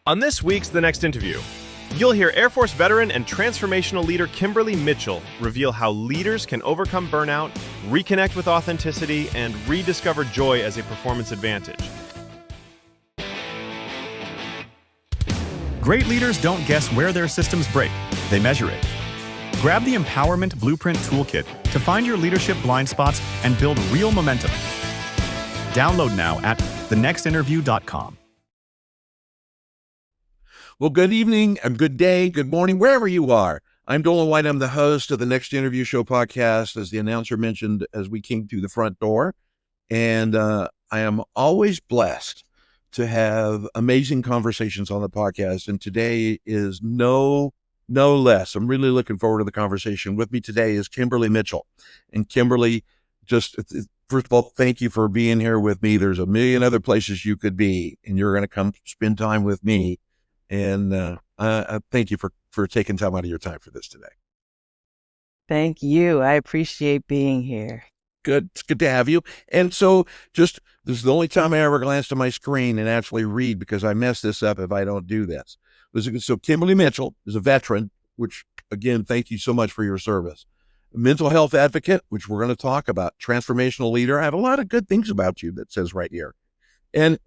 On this week's The Next Interview, you'll hear Air Force veteran and transformational leader Kimberly Mitchell reveal how leaders can overcome burnout, reconnect with authenticity, and rediscover joy as a performance advantage. Great leaders don't guess where their systems break, they measure it. Grab the Empowerment Blueprint Toolkit to find your leadership blind spots and build real momentum. Download now at thenextinterview.com. Well, good evening, and good day, good morning, wherever you are. I'm Doland White. I'm the host of the Next Interview Show podcast, as the announcer mentioned as we came through the front door. And I am always blessed to have amazing conversations on the podcast. And today is no less. I'm really looking forward to the conversation. With me today is Kimberly Mitchell. And Kimberly, just first of all, thank you for being here with me. There's a million other places you could be, and you're going to come spend time with me. And I thank you for taking time out of your time for this today. Thank you. I appreciate being here. Good. It's good to have you. And so this is the only time I ever glanced at my screen and actually read, because I mess this up if I don't do this. So Kimberly Mitchell is a veteran, which again, thank you so much for your service. A mental health advocate, which we're going to talk about. Transformational leader. I have a lot of good things about you that says right here. And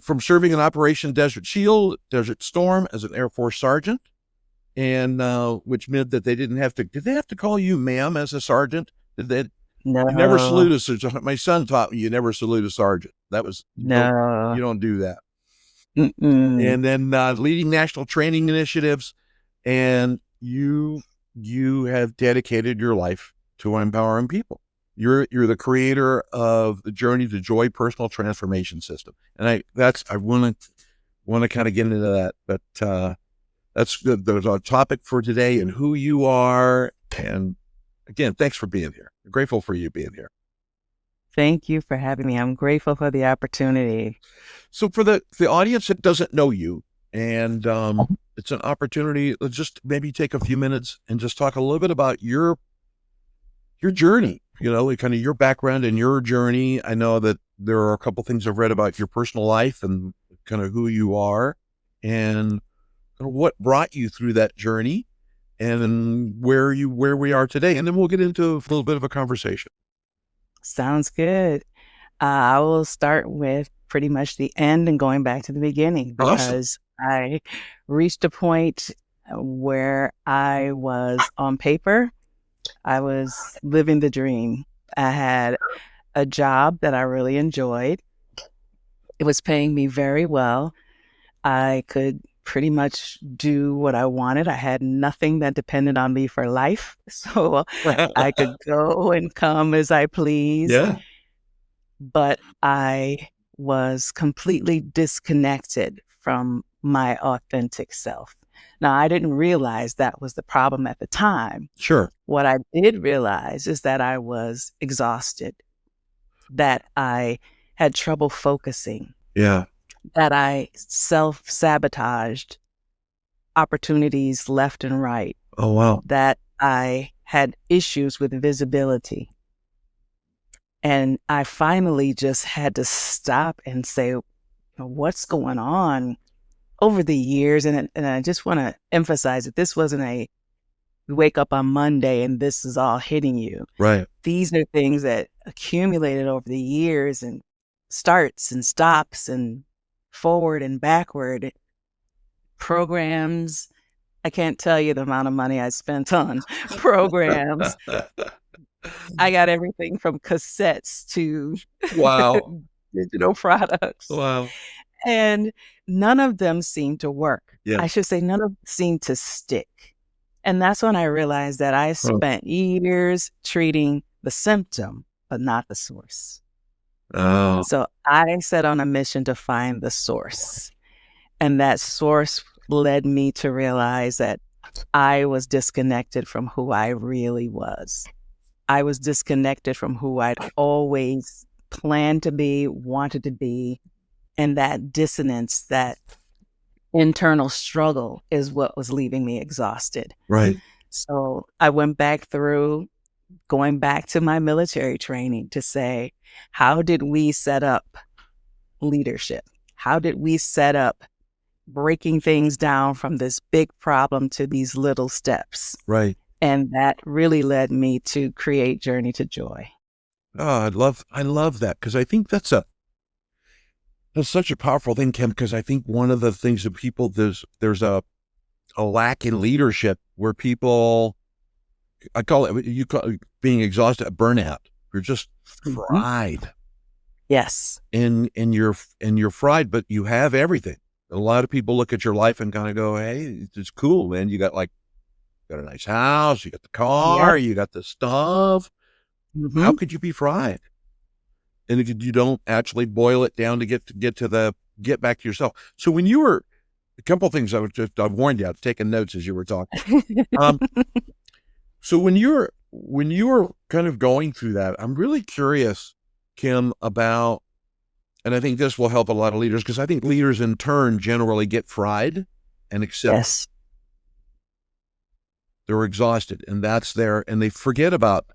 from serving in Operation Desert Shield, Desert Storm as an Air Force sergeant, and which meant that they did they have to call you ma'am as a sergeant? No. You never salute a sergeant. My son taught me you never salute a sergeant. That was, no. You don't do that. Mm-mm. And then leading national training initiatives, and you have dedicated your life to empowering people. You're the creator of the Journey to Joy personal transformation system. And I want to kind of get into that, but that's good. There's our topic for today and who you are. And again, thanks for being here. I'm grateful for you being here. Thank you for having me. I'm grateful for the opportunity. So for the audience that doesn't know you, and it's an opportunity, let's just maybe take a few minutes and just talk a little bit about your journey. Kind of your background and your journey. I know that there are a couple things I've read about your personal life and kind of who you are and what brought you through that journey and where we are today. And then we'll get into a little bit of a conversation. Sounds good. I will start with pretty much the end and going back to the beginning, because awesome. I reached a point where I was on paper. I was living the dream. I had a job that I really enjoyed. It was paying me very well. I could pretty much do what I wanted. I had nothing that depended on me for life. So I could go and come as I please. Yeah. But I was completely disconnected from my authentic self. Now, I didn't realize that was the problem at the time. Sure. What I did realize is that I was exhausted, that I had trouble focusing. Yeah. That I self-sabotaged opportunities left and right. Oh, wow. That I had issues with visibility. And I finally just had to stop and say, what's going on? Over the years, and I just want to emphasize that this wasn't you wake up on Monday and this is all hitting you. Right. These are things that accumulated over the years, and starts and stops and forward and backward programs. I can't tell you the amount of money I spent on programs. I got everything from cassettes to wow. digital products. Wow. And none of them seemed to work. Yeah. I should say none of them seemed to stick. And that's when I realized that I spent years treating the symptom, but not the source. Oh. So I set on a mission to find the source. And that source led me to realize that I was disconnected from who I really was. I was disconnected from who I'd always planned to be, wanted to be. And that dissonance, that internal struggle is what was leaving me exhausted. Right. So I went back through going back to my military training to say, how did we set up leadership? How did we set up breaking things down from this big problem to these little steps. Right. And that really led me to create Journey to Joy. Oh, I love that, because I think that's such a powerful thing, Kim, because I think one of the things that people, there's a lack in leadership where people, you call it being exhausted, burnout. You're just fried. Yes. And you're fried, but you have everything. A lot of people look at your life and kind of go, hey, it's cool, man. You got a nice house, you got the car, you got the stuff. How could you be fried? And if you don't actually boil it down to get back to yourself. So when you were, a couple of things I warned you, I was taking notes as you were talking. So when you were kind of going through that, I'm really curious, Kim, about, and I think this will help a lot of leaders, because I think leaders in turn generally get fried and accept. Yes. They're exhausted, and and they forget about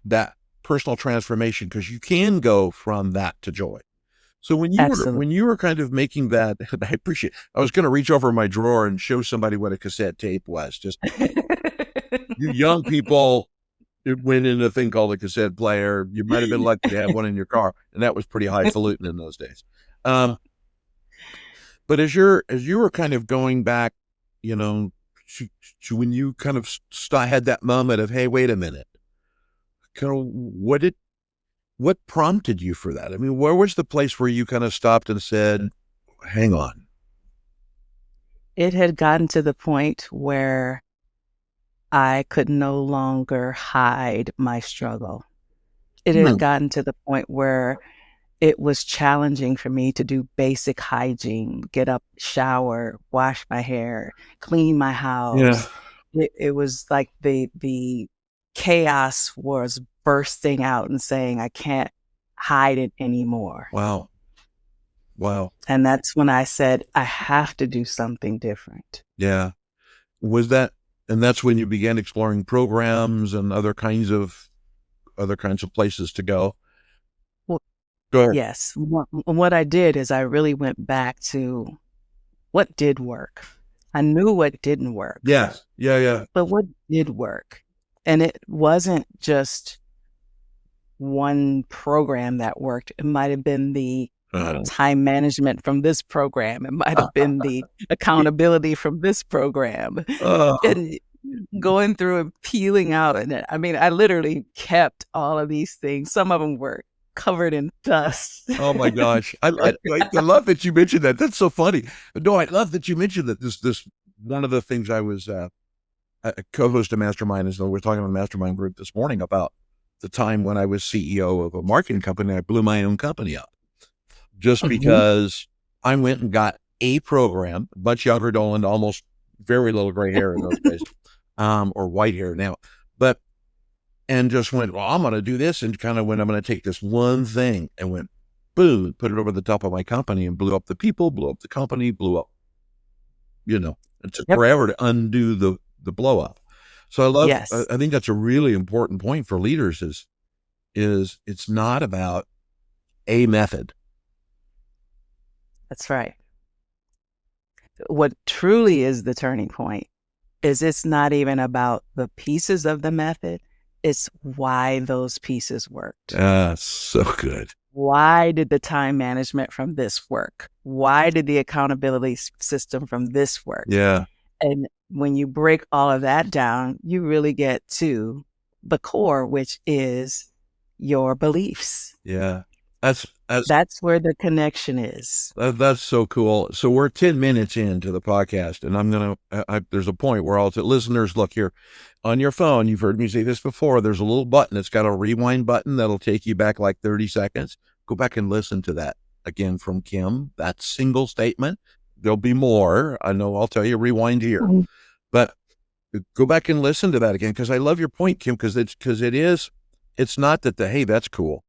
that personal transformation, because you can go from that to joy. So when you were kind of making that, and I was going to reach over my drawer and show somebody what a cassette tape was. Just you young people, it went in a thing called a cassette player. You might have been lucky to have one in your car, and that was pretty highfalutin in those days. But as you were kind of going back, to when you kind of had that moment of, hey, wait a minute, kind of what prompted you for that? I mean, where was the place where you kind of stopped and said, hang on? It had gotten to the point where I could no longer hide my struggle. It had gotten to the point where it was challenging for me to do basic hygiene, get up, shower, wash my hair, clean my house. Yeah. It was like the chaos was bursting out and saying, I can't hide it anymore. Wow. And that's when I said, I have to do something different. Yeah. And that's when you began exploring programs and other kinds of places to go. Well, go ahead. Yes. What I did is I really went back to what did work. I knew what didn't work. Yes. Yeah. But what did work? And it wasn't just one program that worked. It might have been the time management from this program. It might have been the accountability from this program. And going through and peeling out. And I mean, I literally kept all of these things. Some of them were covered in dust. Oh my gosh. I love that you mentioned that. That's so funny. No, I love that you mentioned that. This one of the things I was a co-host of Mastermind, as though we're talking about a mastermind group this morning about the time when I was CEO of a marketing company. I blew my own company up just because I went and got a program, much younger Doland, almost very little gray hair in those days, or white hair now, and just went, well, I'm going to do this. And kind of when I'm going to take this one thing and went, boom, put it over the top of my company and blew up the people, blew up the company, blew up, it took forever to undo the blow up. So I love, I think that's a really important point for leaders is it's not about a method. That's right. What truly is the turning point is it's not even about the pieces of the method. It's why those pieces worked. So good. Why did the time management from this work? Why did the accountability system from this work? Yeah. And when you break all of that down, you really get to the core, which is your beliefs. Yeah. That's where the connection is. That's so cool. So we're 10 minutes into the podcast, and I'm going to, there's a point where I'll say, listeners, look here on your phone. You've heard me say this before. There's a little button. It's got a rewind button that'll take you back like 30 seconds. Go back and listen to that again from Kim, that single statement. There'll be more. I know I'll tell you rewind here, but go back and listen to that again. Cause I love your point, Kim, it's not that hey, that's cool.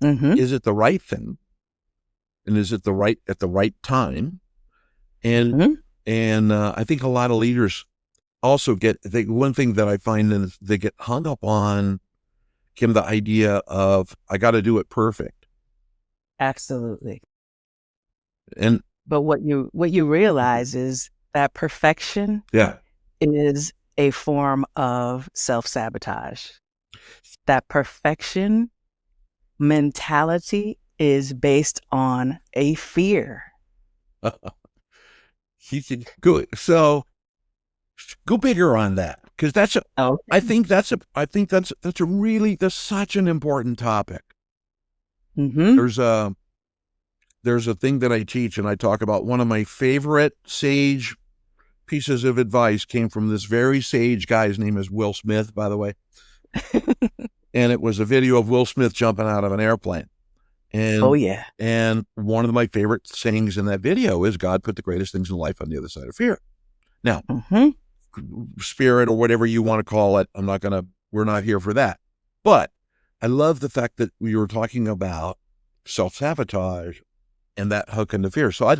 Is it the right thing? And is it at the right time? And I think a lot of leaders also one thing that I find is they get hung up on, Kim, the idea of, I got to do it perfect. Absolutely. And But what you realize is that perfection Yeah. is a form of self-sabotage. That perfection mentality is based on a fear. He said, good. So go bigger on that, because Oh, that's such an important topic. mm-hmm. There's a thing that I teach, and I talk about one of my favorite sage pieces of advice came from this very sage guy. His name is Will Smith, by the way. And it was a video of Will Smith jumping out of an airplane. And, Oh, yeah. And one of my favorite sayings in that video is, God put the greatest things in life on the other side of fear. Now, Mm-hmm. spirit or whatever you want to call it, we're not here for that. But I love the fact that we were talking about self-sabotage and that hook into fear. So I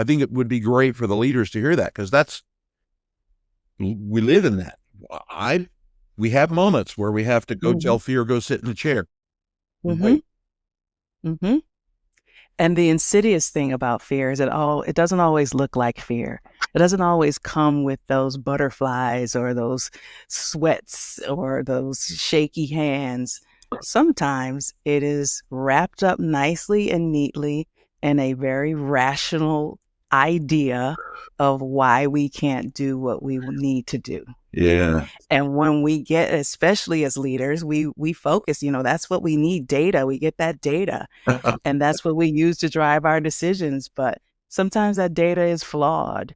think it would be great for the leaders to hear that, because we live in that. We have moments where we have to go tell fear, go sit in a chair. Mm-hmm. Mm-hmm. And the insidious thing about fear is it doesn't always look like fear. It doesn't always come with those butterflies or those sweats or those shaky hands. Sometimes it is wrapped up nicely and neatly in a very rational idea of why we can't do what we need to do. Yeah. And when we get, especially as leaders, we focus, that's what we need, data. We get that data. And that's what we use to drive our decisions. But sometimes that data is flawed.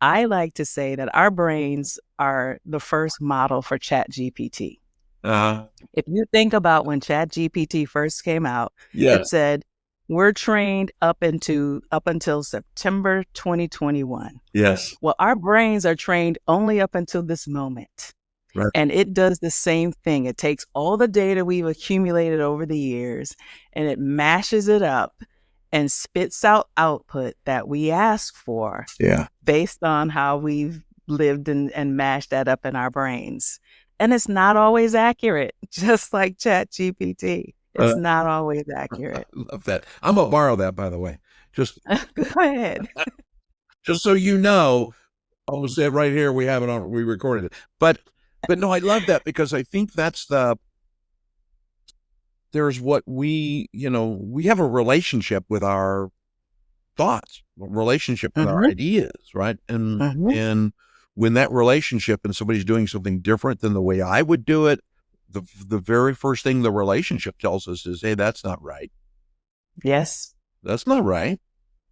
I like to say that our brains are the first model for ChatGPT. If you think about when ChatGPT first came out, it said, we're trained up until September 2021. Yes. Well, our brains are trained only up until this moment. Right. And it does the same thing. It takes all the data we've accumulated over the years and it mashes it up and spits out output that we ask for based on how we've lived and mashed that up in our brains. And it's not always accurate, just like ChatGPT. It's not always accurate. I love that. I'm going to borrow that, by the way. Just go ahead. Just so you know, I'll say it right here. We have it on, we recorded it. But no, I love that, because I think there's what we have a relationship with our thoughts, a relationship with our ideas, right? And when that relationship and somebody's doing something different than the way I would do it, the very first thing the relationship tells us is, hey, that's not right. Yes. That's not right.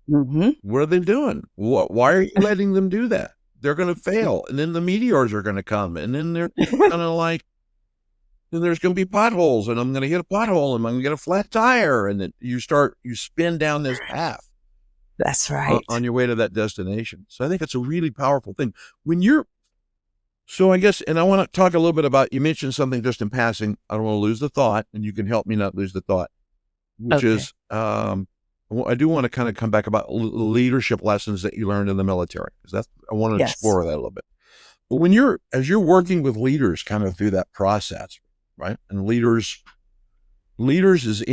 What are they doing? Why are you letting them do that? They're going to fail. And then the meteors are going to come. And then they're kind of like, then there's going to be potholes, and I'm going to hit a pothole, and I'm going to get a flat tire. And then you spin down this path. That's right. On your way to that destination. So I think it's a really powerful thing. So I guess, and I want to talk a little bit about, you mentioned something just in passing. I don't want to lose the thought, and you can help me not lose the thought, which is, I do want to kind of come back about leadership lessons that you learned in the military, because I want to explore that a little bit. But as you're working with leaders kind of through that process, right? And leaders is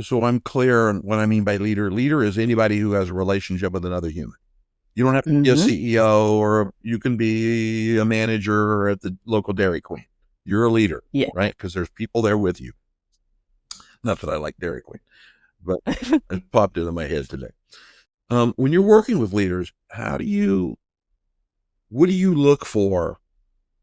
so I'm clear on what I mean by leader. Leader is anybody who has a relationship with another human. You don't have to be a CEO, or you can be a manager at the local Dairy Queen. You're a leader, right? Because there's people there with you. Not that I like Dairy Queen, but it popped into my head today. When you're working with leaders, what do you look for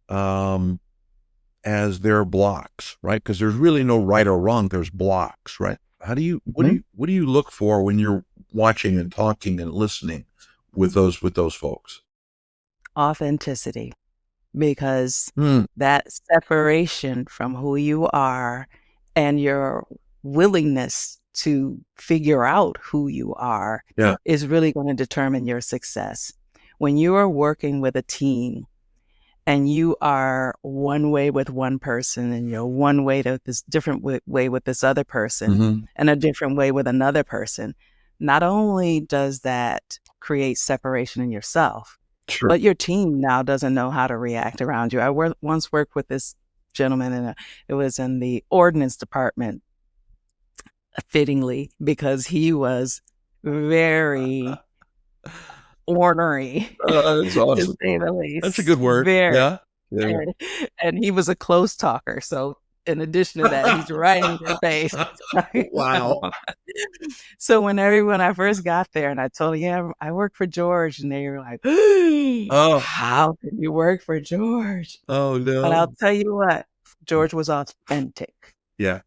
as their blocks, right? Because there's really no right or wrong. There's blocks, right? What do you look for when you're watching and talking and listening with those folks? Authenticity, because that separation from who you are and your willingness to figure out who you are is really going to determine your success. When you are working with a team and you are one way with one person, and you're one way to this different way with this other person, and a different way with another person, not only does that create separation in yourself, but your team now doesn't know how to react around you. I once worked with this gentleman, and it was in the ordnance department, fittingly, because he was very ornery, That's to awesome. say the least. That's a good word. Very. Yeah. Yeah. And he was a close talker. So in addition to that, he's right in your face. Wow. So when I first got there and I told him, yeah, I work for George, and they were like, Oh. how can you work for George? Oh no. But I'll tell you what, George was authentic. Yeah.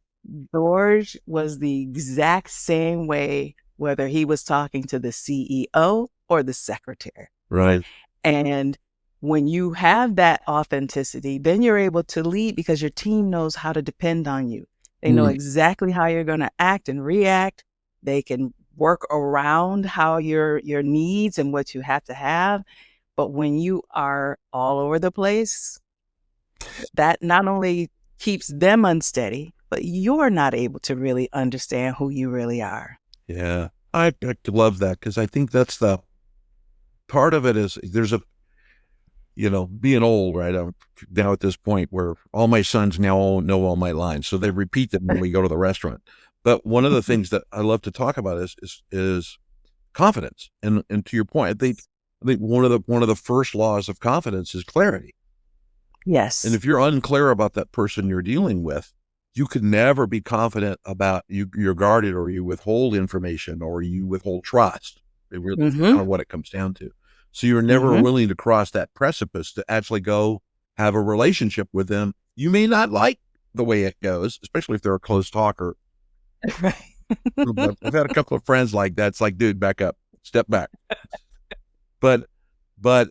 George was the exact same way, whether he was talking to the CEO or the secretary. Right. And when you have that authenticity, then you're able to lead because your team knows how to depend on you. They know exactly how you're going to act and react. They can work around how your needs and what you have to have. But when you are all over the place, that not only keeps them unsteady, but you're not able to really understand who you really are. Yeah. I love that, because I think that's the part of it is there's a, being old, right? I'm now at this point where all my sons now know all my lines, so they repeat them when we go to the restaurant. But one of the things that I love to talk about is confidence. And to your point, I think one of the first laws of confidence is clarity. Yes. And if you're unclear about that person you're dealing with, you could never be confident about you're guarded, or you withhold information, or you withhold trust. It really is kind of what it comes down to. So you're never willing to cross that precipice to actually go have a relationship with them. You may not like the way it goes, especially if they're a close talker. Right. I've had a couple of friends like that. It's like, dude, back up, step back. But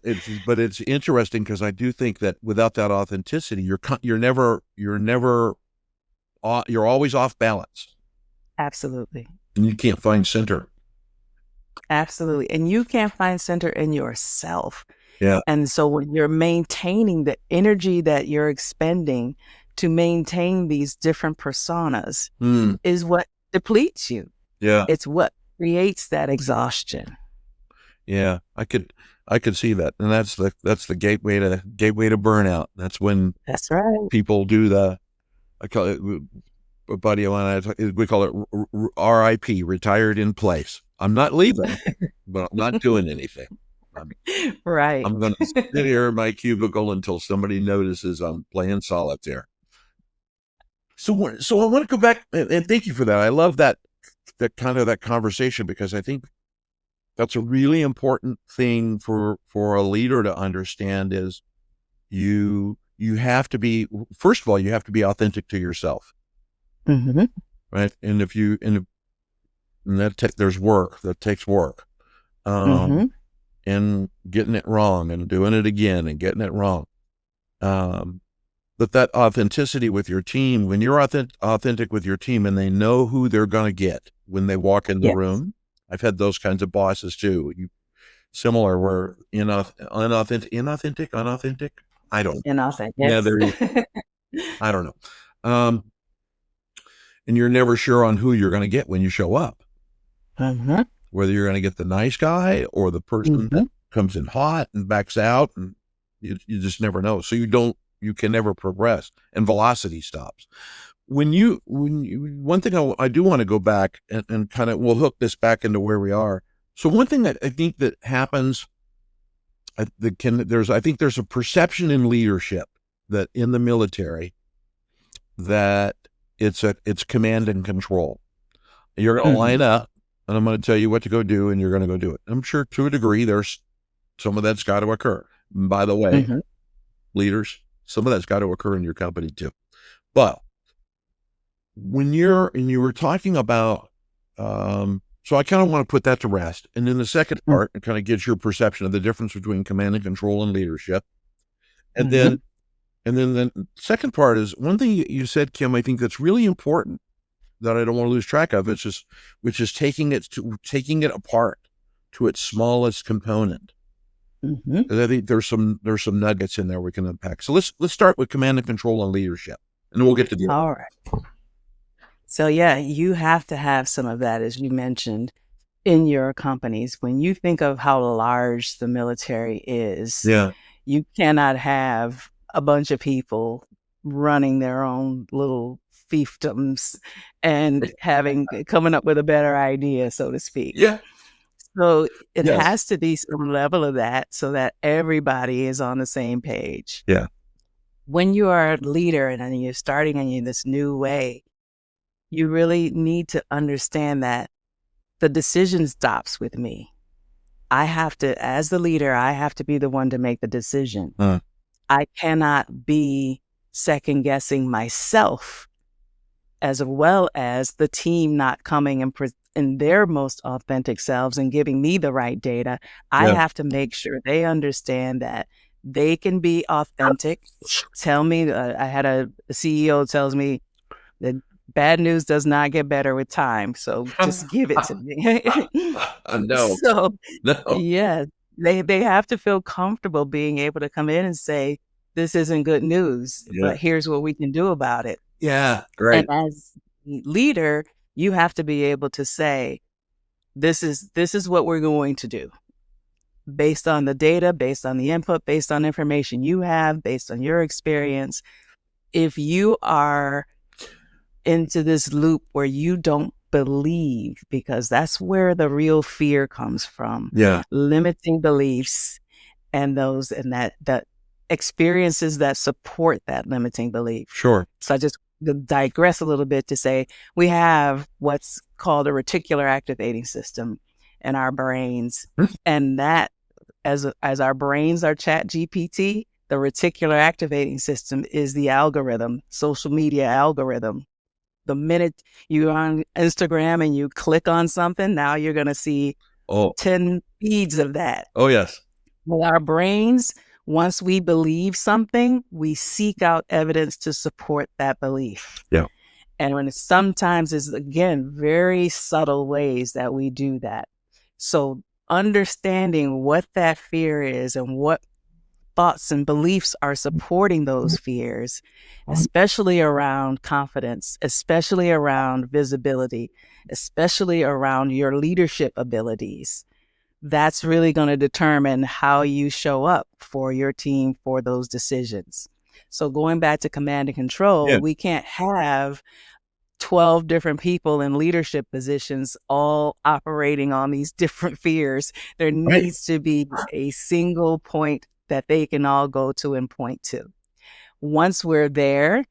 it's interesting, because I do think that without that authenticity, you're always off balance. Absolutely. And you can't find center. Absolutely. And you can't find center in yourself. Yeah. And so when you're maintaining the energy that you're expending to maintain these different personas is what depletes you. Yeah. It's what creates that exhaustion. Yeah. I could see that. And that's the gateway to burnout. That's when That's right. people do I call it, a buddy of mine, we call it RIP, retired in place. I'm not leaving, but I'm not doing anything. Right. I'm going to sit here in my cubicle until somebody notices I'm playing solitaire. So I want to go back, and thank you for that. I love that kind of that conversation, because I think that's a really important thing for a leader to understand is you have to be, first of all, you have to be authentic to yourself. Right. And there's work that takes work, and getting it wrong and doing it again and getting it wrong. But that authenticity with your team, when you're authentic with your team and they know who they're going to get when they walk in the room. I've had those kinds of bosses too. Similar, where unauthentic. I don't. Inauthentic. Yeah, I don't know. And you're never sure on who you're going to get when you show up. Whether you're going to get the nice guy or the person that comes in hot and backs out, and you just never know. So you can never progress, and velocity stops. One thing I do want to go back and kind of, we'll hook this back into where we are. So one thing that I think that happens, I think there's a perception in leadership that in the military that it's command and control. You're going to line up, and I'm going to tell you what to go do, and you're going to go do it. I'm sure to a degree there's some of that's got to occur. And by the way, leaders, some of that's got to occur in your company too. But when you were talking about, so I kind of want to put that to rest. And then the second part, it kind of gives your perception of the difference between command and control and leadership. And then the second part is one thing you said, Kim, I think that's really important that I don't want to lose track of, which is taking it apart to its smallest component. Because I think there's some nuggets in there we can unpack. So let's start with command and control and leadership, and then we'll get to the all right. So yeah, you have to have some of that, as you mentioned, in your companies. When you think of how large the military is, you cannot have a bunch of people running their own little fiefdoms and coming up with a better idea, so to speak. Yeah. So it Yes. has to be some level of that so that everybody is on the same page. Yeah. When you are a leader and you're starting in this new way, you really need to understand that the decision stops with me. I have to, as the leader, I have to be the one to make the decision. I cannot be second guessing myself, as well as the team not coming in their most authentic selves and giving me the right data. I have to make sure they understand that they can be authentic. Tell me, I had a CEO tells me that bad news does not get better with time. So just give it to me. No. So, No. yeah, they have to feel comfortable being able to come in and say, this isn't good news, but here's what we can do about it. Yeah. Right. And as leader, you have to be able to say, this is what we're going to do based on the data, based on the input, based on information you have, based on your experience. If you are into this loop where you don't believe, because that's where the real fear comes from. Yeah. Limiting beliefs and that experiences that support that limiting belief. Sure. So I just digress a little bit to say we have what's called a reticular activating system in our brains. And that, as our brains are Chat GPT, the reticular activating system is the algorithm, social media algorithm. The minute you're on Instagram and you click on something, now you're going to see 10 feeds of that. Oh, yes. With our brains, once we believe something, we seek out evidence to support that belief. Yeah. And when sometimes it's, again, very subtle ways that we do that. So understanding what that fear is and what thoughts and beliefs are supporting those fears, especially around confidence, especially around visibility, especially around your leadership abilities. That's really going to determine how you show up for your team for those decisions. So going back to command and control, we can't have 12 different people in leadership positions all operating on these different fears. There needs to be a single point that they can all go to and point to. Once we're there,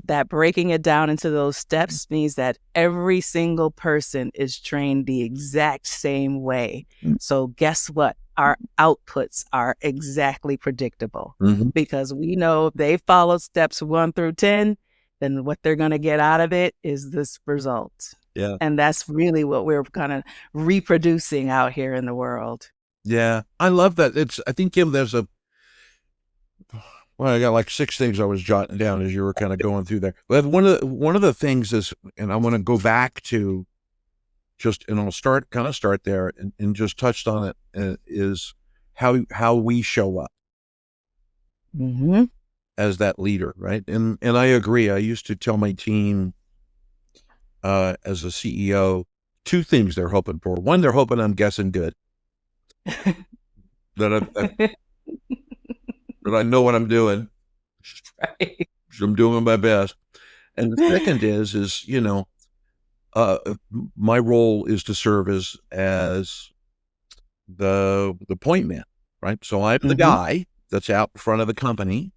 that breaking it down into those steps means that every single person is trained the exact same way. So guess what? Our outputs are exactly predictable because we know if they follow steps 1 through 10, then what they're going to get out of it is this result. Yeah. And that's really what we're kind of reproducing out here in the world. Yeah. I love that. I think, Kim, I got like 6 things I was jotting down as you were kind of going through there. But one of the things is, and I want to go back to and I'll start there and just touched on it, is how we show up as that leader, right? And I agree. I used to tell my team as a CEO 2 things they're hoping for. One, they're hoping I'm guessing good. that I know what I'm doing. Right. I'm doing my best. And the second is, my role is to serve as the point man, right? So I'm the guy that's out in front of the company.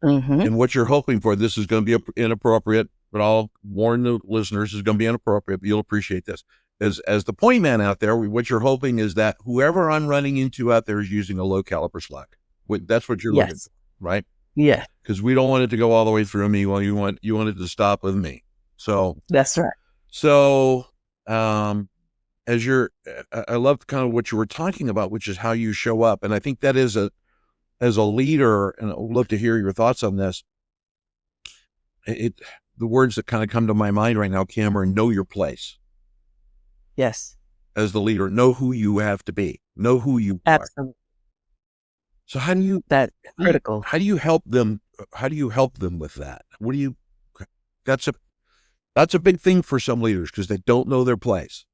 And what you're hoping for, this is going to be inappropriate, but I'll warn the listeners, is going to be inappropriate, but you'll appreciate this. As the point man out there, what you're hoping is that whoever I'm running into out there is using a low caliber slug. That's what you're looking for, right? Yeah. Because we don't want it to go all the way through me. Well, you want it to stop with me. So that's right. So, I love kind of what you were talking about, which is how you show up. And I think that is as a leader, and I'd love to hear your thoughts on this. The words that kind of come to my mind right now, Cameron, know your place. Yes. As the leader, know who you have to be, know who you are. Absolutely. So how do you, that's critical. How do you help them? How do you help them with that? That's a big thing for some leaders because they don't know their place.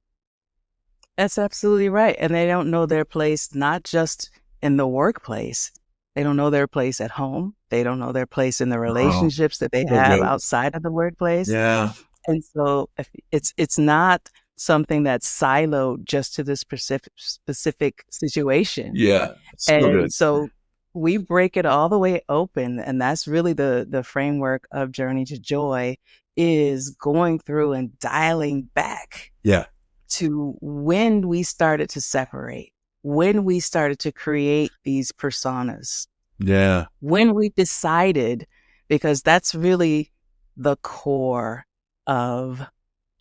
That's absolutely right. And they don't know their place, not just in the workplace, They don't know their place at home. They don't know their place in the Oh, relationships that they so have good. outside of the workplace. Yeah. And so if it's not something that's siloed just to this specific situation. Yeah. So And good. so we break it all the way open. And that's really the framework of Journey to Joy, is going through and dialing back Yeah. to when we started to separate, when we started to create these personas, Yeah. when we decided, because that's really the core of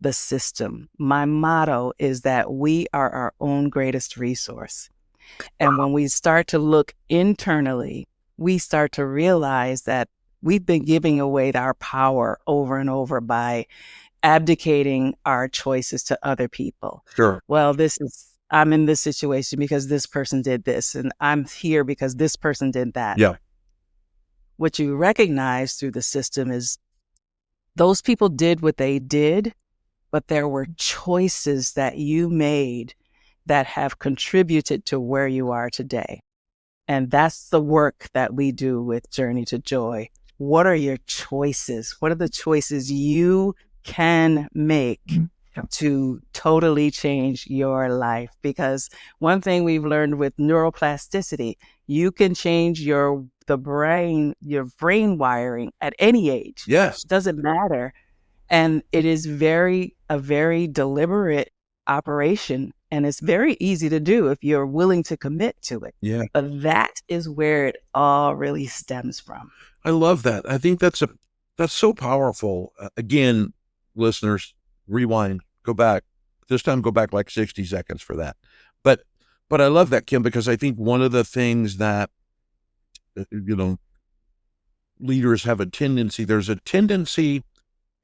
the system. My motto is that we are our own greatest resource. And when we start to look internally, we start to realize that we've been giving away our power over and over by abdicating our choices to other people. Sure. Well, I'm in this situation because this person did this, and I'm here because this person did that. Yeah. What you recognize through the system is those people did what they did, but there were choices that you made that have contributed to where you are today. And that's the work that we do with Journey to Joy. What are your choices? What are the choices you can make to totally change your life? Because one thing we've learned with neuroplasticity, you can change your brain wiring at any age. Yes. It doesn't matter. And it is a very deliberate operation. And it's very easy to do if you're willing to commit to it. Yeah. But that is where it all really stems from. I love that. I think that's so powerful. Again, listeners, rewind, go back. This time, go back like 60 seconds for that. But I love that, Kim, because I think one of the things that, leaders have there's a tendency,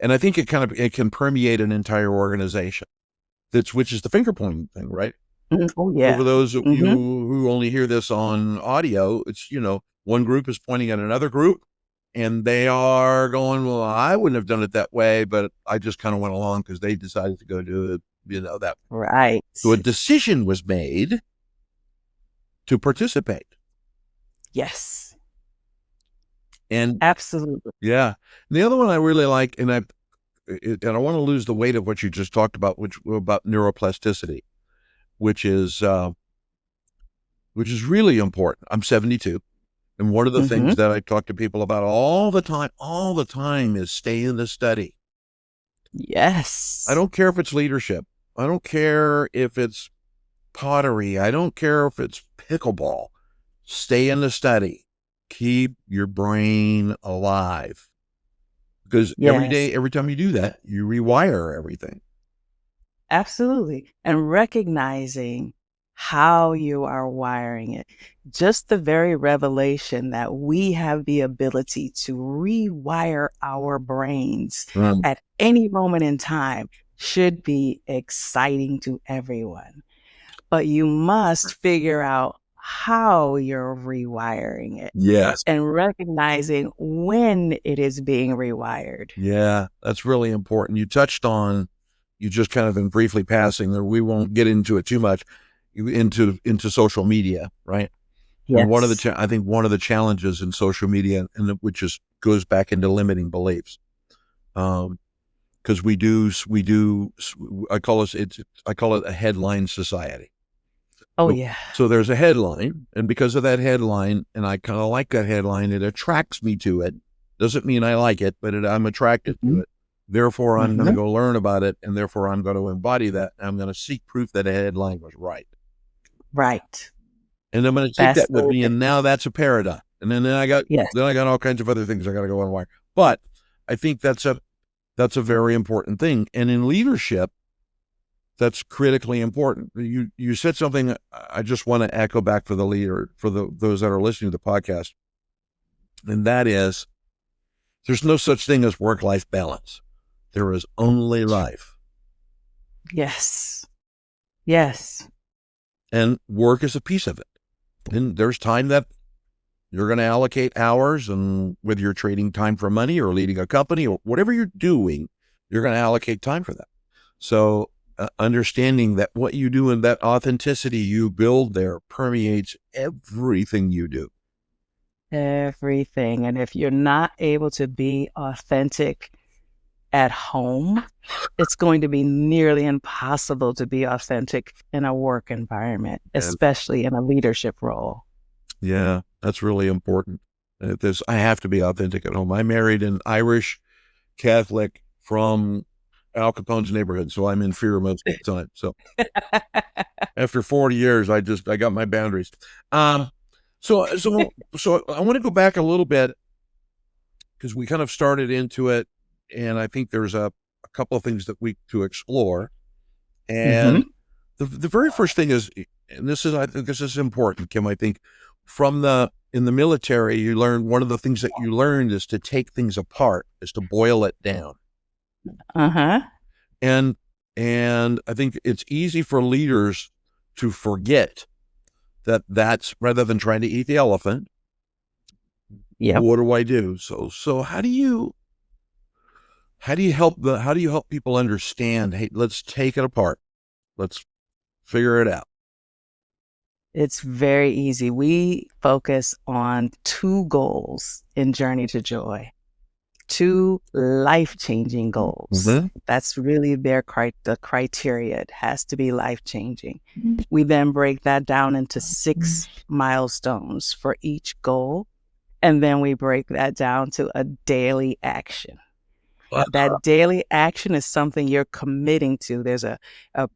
and I think it can permeate an entire organization. Which is the finger pointing thing, right? Oh, yeah. For those of you who only hear this on audio, it's, one group is pointing at another group and they are going, well, I wouldn't have done it that way, but I just kind of went along because they decided to go do it, that. Right. So a decision was made to participate. Yes. And absolutely. Yeah. And the other one I really like, and I want to lose the weight of what you just talked about, about neuroplasticity, which is really important. I'm 72. And one of the things that I talk to people about all the time is stay in the study. Yes. I don't care if it's leadership. I don't care if it's pottery. I don't care if it's pickleball. Stay in the study. Keep your brain alive. Because every time you do that, you rewire everything. Absolutely. And recognizing how you are wiring it. Just the very revelation that we have the ability to rewire our brains at any moment in time should be exciting to everyone. But you must figure out how you're rewiring it. Yes. And recognizing when it is being rewired. Yeah, that's really important. You touched on, you just kind of in briefly passing there, we won't get into it too much, into social media, right? Yes. And I think one of the challenges in social media, and which goes back into limiting beliefs, because we do, I call it a headline society. So there's a headline, and because of that headline, and I kind of like that headline, it attracts me to it. Doesn't mean I like it, but I'm attracted to it. Therefore, I'm going to go learn about it, and therefore I'm going to embody that. I'm going to seek proof that a headline was right. Right. And I'm going to take that with me, and now that's a paradigm. And then I got all kinds of other things I got to go unwire. But I think that's a very important thing. And in leadership, that's critically important. You said something I just want to echo back for the leader, for those that are listening to the podcast, and that is, there's no such thing as work-life balance. There is only life. Yes. Yes. And work is a piece of it. And there's time that you're going to allocate hours, and whether you're trading time for money or leading a company or whatever you're doing, you're going to allocate time for that. So understanding that what you do and that authenticity you build there permeates everything you do. Everything. And if you're not able to be authentic at home, it's going to be nearly impossible to be authentic in a work environment, especially in a leadership role. Yeah, that's really important. I have to be authentic at home. I married an Irish Catholic from Al Capone's neighborhood, so I'm in fear most of the time. So after 40 years, I got my boundaries. So I want to go back a little bit because we kind of started into it, and I think there's a couple of things that to explore. And the very first thing is, and I think this is important, Kim. I think in the military, you learn, one of the things that you learned is to take things apart, is to boil it down. And I think it's easy for leaders to forget that's rather than trying to eat the elephant. Yeah. What do I do? So how do you help people understand, hey, let's take it apart. Let's figure it out. It's very easy. We focus on 2 goals in Journey to Joy, 2 life-changing goals. That's really the criteria. It has to be life-changing. We then break that down into 6 milestones for each goal, and then we break that down to a daily action. That daily action is something you're committing to. There's a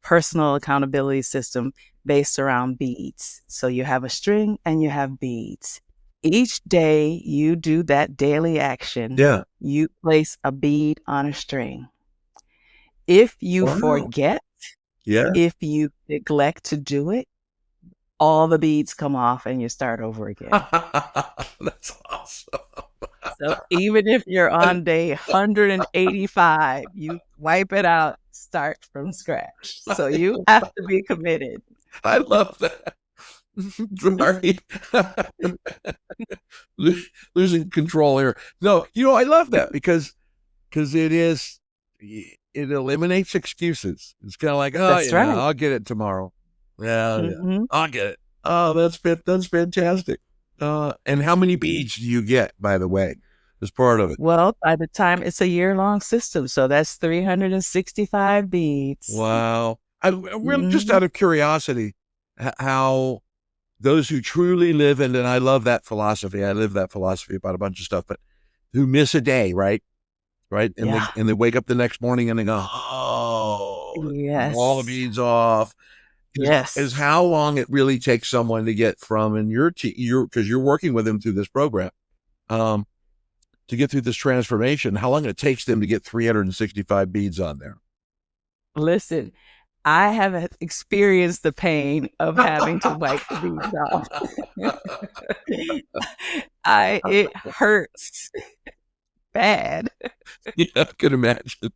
personal accountability system based around beads. So you have a string and you have beads. Each day you do that daily action. Yeah. You place a bead on a string. If you forget, if you neglect to do it, all the beads come off and you start over again. That's awesome. So even if you're on day 185, you wipe it out, start from scratch. So you have to be committed. I love that. Sorry. Losing control here. No, I love that because it eliminates excuses. It's kind of like, That's right. I'll get it tomorrow. Yeah, I'll get it. Oh, that's fantastic. And how many beads do you get, by the way, as part of it? Well, by the time it's a year-long system, so that's 365 beads. Wow. Really, just out of curiosity, how those who truly live and I love that philosophy. I live that philosophy about a bunch of stuff, but who miss a day, right? And they wake up the next morning and they go, yes, all the beads off. Is how long it really takes someone to get from, and because you're working with them through this program, to get through this transformation, how long it takes them to get 365 beads on there. Listen, I have experienced the pain of having to wipe the beads off. It hurts bad. Yeah, I could imagine.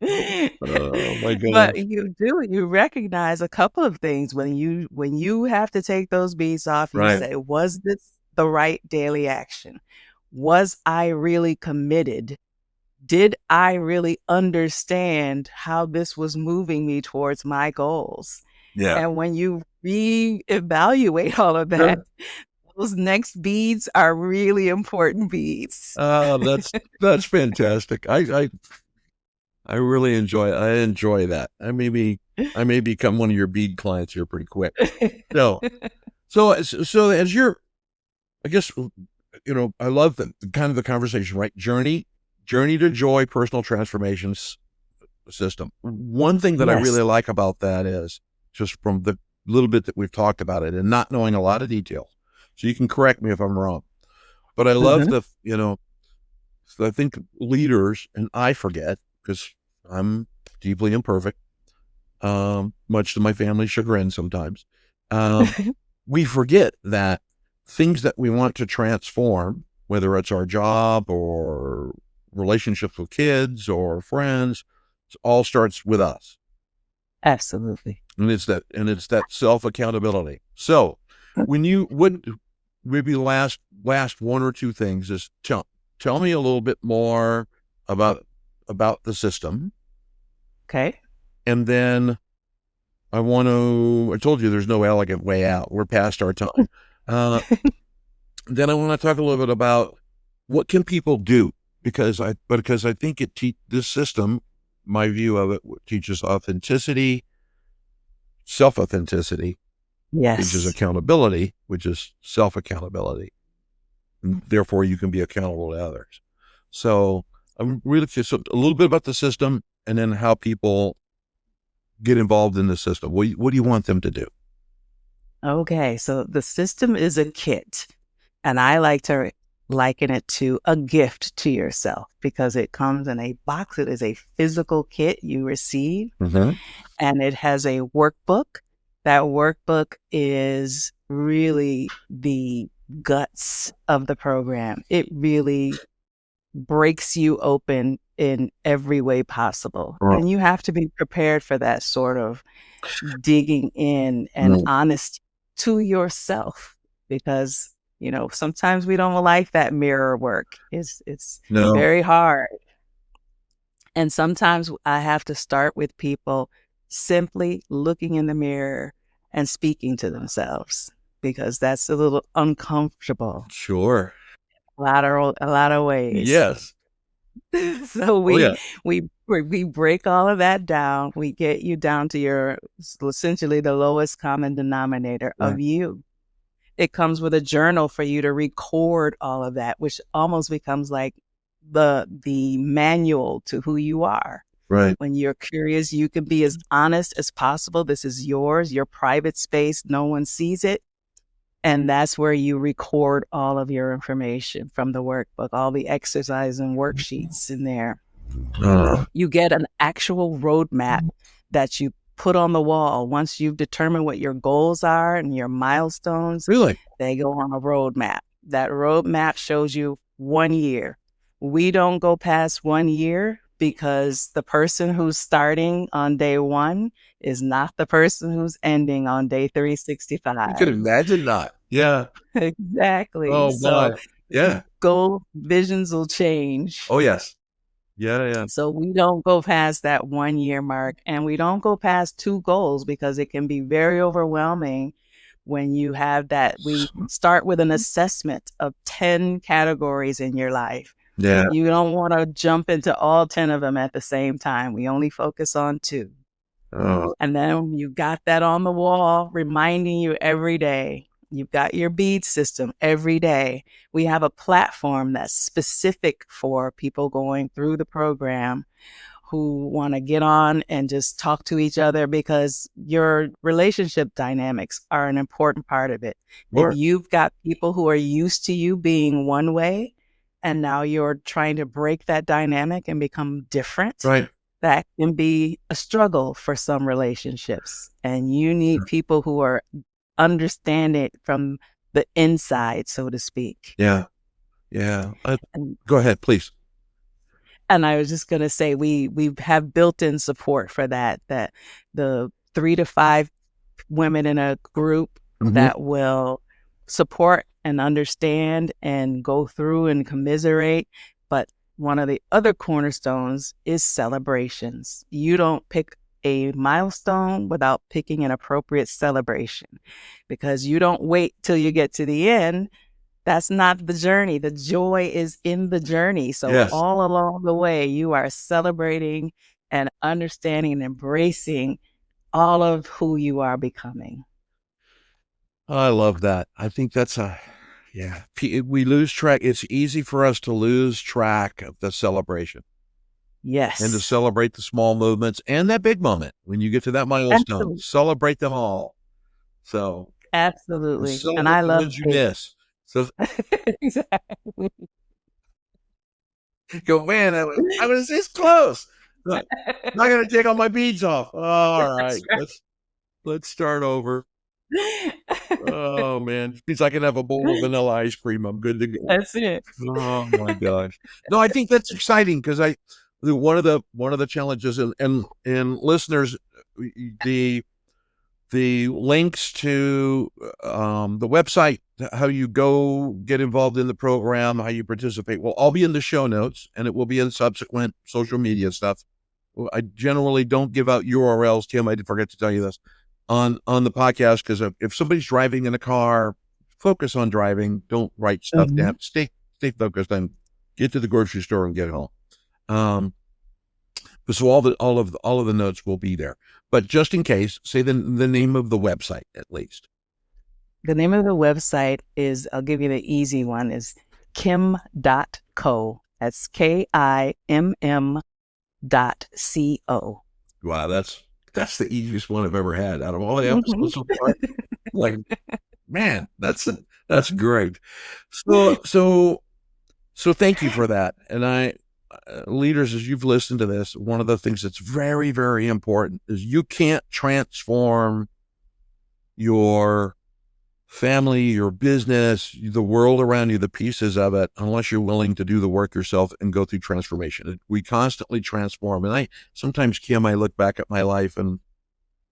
Oh my goodness. But you recognize a couple of things when you have to take those beads off. You say, was this the right daily action? Was I really committed? Did I really understand how this was moving me towards my goals? Yeah. And when you reevaluate all of that, those next beads are really important beads. Oh, that's fantastic. I really enjoy that. I may become one of your bead clients here pretty quick. So as you're, I guess, I love the kind of the conversation, right? Journey to Joy, personal transformations system. One thing that I really like about that is just from the little bit that we've talked about it and not knowing a lot of details. So you can correct me if I'm wrong, but I love so I think leaders, and I forget, because I'm deeply imperfect, much to my family's chagrin sometimes. We forget that things that we want to transform, whether it's our job or relationships with kids or friends, it all starts with us. Absolutely. And it's that self-accountability. So when you would maybe last 1 or 2 things is tell me a little bit more about the system. Okay. And then I told you there's no elegant way out. We're past our time. Then I want to talk a little bit about what can people do, because I think this system, my view of it, teaches authenticity, self-authenticity, teaches Yes. accountability, which is self-accountability. And therefore, you can be accountable to others. So I'm really curious a little bit about the system, and then how people get involved in the system. What do you want them to do? Okay, so the system is a kit, and I like to liken it to a gift to yourself because it comes in a box. It is a physical kit you receive, and it has a workbook. That workbook is really the guts of the program. It really breaks you open in every way possible. And you have to be prepared for that sort of digging in and honest to yourself, because sometimes we don't like that mirror work. It's No. very hard. And sometimes I have to start with people simply looking in the mirror and speaking to themselves, because that's a little uncomfortable. Sure. A lot of ways. Yes. So we break all of that down. We get you down to your essentially the lowest common denominator of you. It comes with a journal for you to record all of that, which almost becomes like the manual to who you are. Right. When you're curious, you can be as honest as possible. This is yours, your private space. No one sees it. And that's where you record all of your information from the workbook, all the exercise and worksheets in there. You get an actual roadmap that you put on the wall. Once you've determined what your goals are and your milestones, Really? they go on a roadmap. That roadmap shows you 1 year. We don't go past 1 year because the person who's starting on day 1 is not the person who's ending on day 365. You could imagine not. Yeah. Exactly. Oh, so my. Yeah. goal visions will change. Oh, yes. Yeah. So we don't go past that 1 year mark, and we don't go past 2 goals because it can be very overwhelming when you have that. We start with an assessment of 10 categories in your life. Yeah. You don't want to jump into all 10 of them at the same time. We only focus on 2. Oh. And then you got that on the wall, reminding you every day. You've got your bead system every day. We have a platform that's specific for people going through the program who want to get on and just talk to each other, because your relationship dynamics are an important part of it. Sure. If you've got people who are used to you being one way, and now you're trying to break that dynamic and become different, Right. that can be a struggle for some relationships. And you need people who are understanding it from the inside, so to speak. Yeah. Go ahead, please. And I was just going to say, we have built-in support for that the 3 to 5 women in a group that will support and understand and go through and commiserate. But one of the other cornerstones is celebrations. You don't pick a milestone without picking an appropriate celebration, because you don't wait till you get to the end. That's not the journey. The joy is in the journey. So all along the way, you are celebrating and understanding and embracing all of who you are becoming. I love that. I think that's we lose track. It's easy for us to lose track of the celebration. Yes. And to celebrate the small movements and that big moment when you get to that milestone. Absolutely. Celebrate them all. So absolutely. And I love you miss. So exactly. Go, man, I was this close. I'm not gonna take all my beads off. Oh, all right. Let's start over. Oh man, means I can have a bowl of vanilla ice cream. I'm good to go. That's it. Oh my gosh. No, I think that's exciting, because one of the challenges and listeners, the links to the website, how you go get involved in the program, how you participate, will all be in the show notes, and it will be in subsequent social media stuff. I generally don't give out URLs, Tim. I did forget to tell you this on the podcast, because if somebody's driving in a car, focus on driving. Don't write stuff down. Stay focused on get to the grocery store and get home. So all of the notes will be there. But just in case, say the name of the website at least. The name of the website is, I'll give you the easy one, is kim.co. That's KIMM.co. Wow, that's the easiest one I've ever had out of all the episodes so far. Like, man, that's great. So thank you for that. And leaders, as you've listened to this, one of the things that's very, very important is you can't transform your family, your business, the world around you, the pieces of it, unless you're willing to do the work yourself and go through transformation. We constantly transform. And sometimes, Kim, I look back at my life and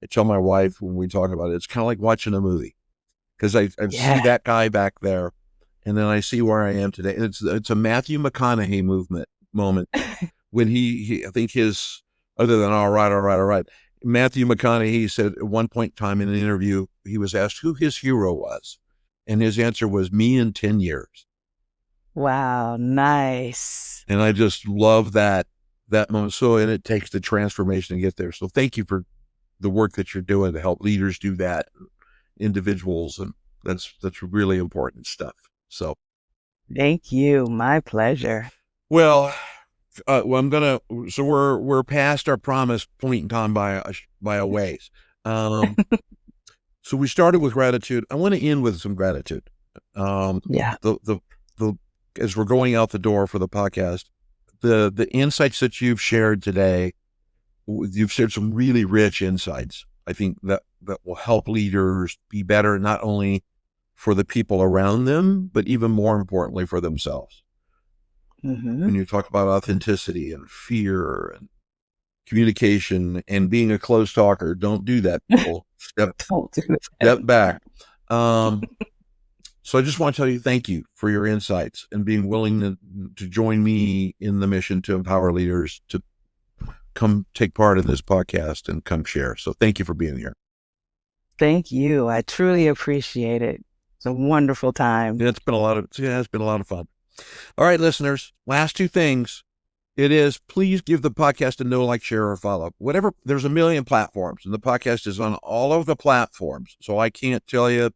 I tell my wife when we talk about it, it's kind of like watching a movie, because I see that guy back there and then I see where I am today. It's a Matthew McConaughey moment when he I think other than all right. Matthew McConaughey said at one point in time in an interview, he was asked who his hero was. And his answer was me in 10 years. Wow, nice. And I just love that moment. So, and it takes the transformation to get there. So thank you for the work that you're doing to help leaders do that, individuals. And that's really important stuff. So. Thank you. My pleasure. Well, we're past our promised point in time by a ways. So we started with gratitude. I want to end with some gratitude. The as we're going out the door for the podcast, the insights that you've shared today, you've shared some really rich insights. I think that will help leaders be better, not only for the people around them, but even more importantly for themselves. When you talk about authenticity and fear and communication and being a close talker, don't do that, people. Step back. So I just want to tell you thank you for your insights and being willing to join me in the mission to empower leaders to come take part in this podcast and come share. So thank you for being here. Thank you. I truly appreciate it. It's a wonderful time. It's been a lot of fun. All right, listeners, last two things. It is, please give the podcast a know, like, share, or follow. Whatever, there's a million platforms, and the podcast is on all of the platforms, so I can't tell you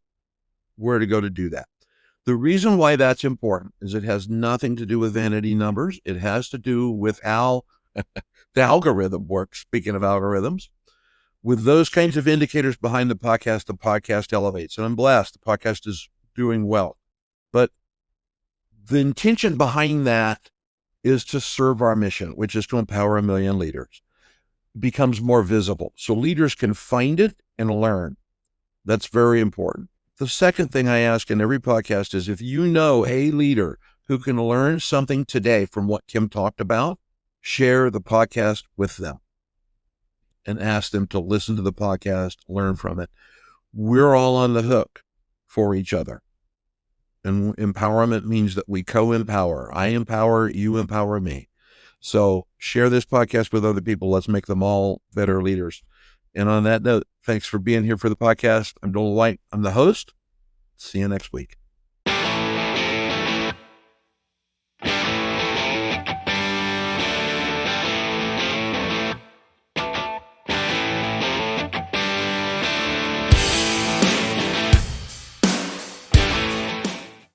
where to go to do that. The reason why that's important is it has nothing to do with vanity numbers. It has to do with how the algorithm works. Speaking of algorithms, with those kinds of indicators behind the podcast elevates. And I'm blessed. The podcast is doing well. But the intention behind that is to serve our mission, which is to empower 1 million leaders. It becomes more visible so leaders can find it and learn. That's very important. The second thing I ask in every podcast is, if you know a leader who can learn something today from what Kim talked about, share the podcast with them and ask them to listen to the podcast, learn from it. We're all on the hook for each other. And empowerment means that we co-empower. I empower, you empower me. So share this podcast with other people. Let's make them all better leaders. And on that note, thanks for being here for the podcast. I'm Doland White. I'm the host. See you next week.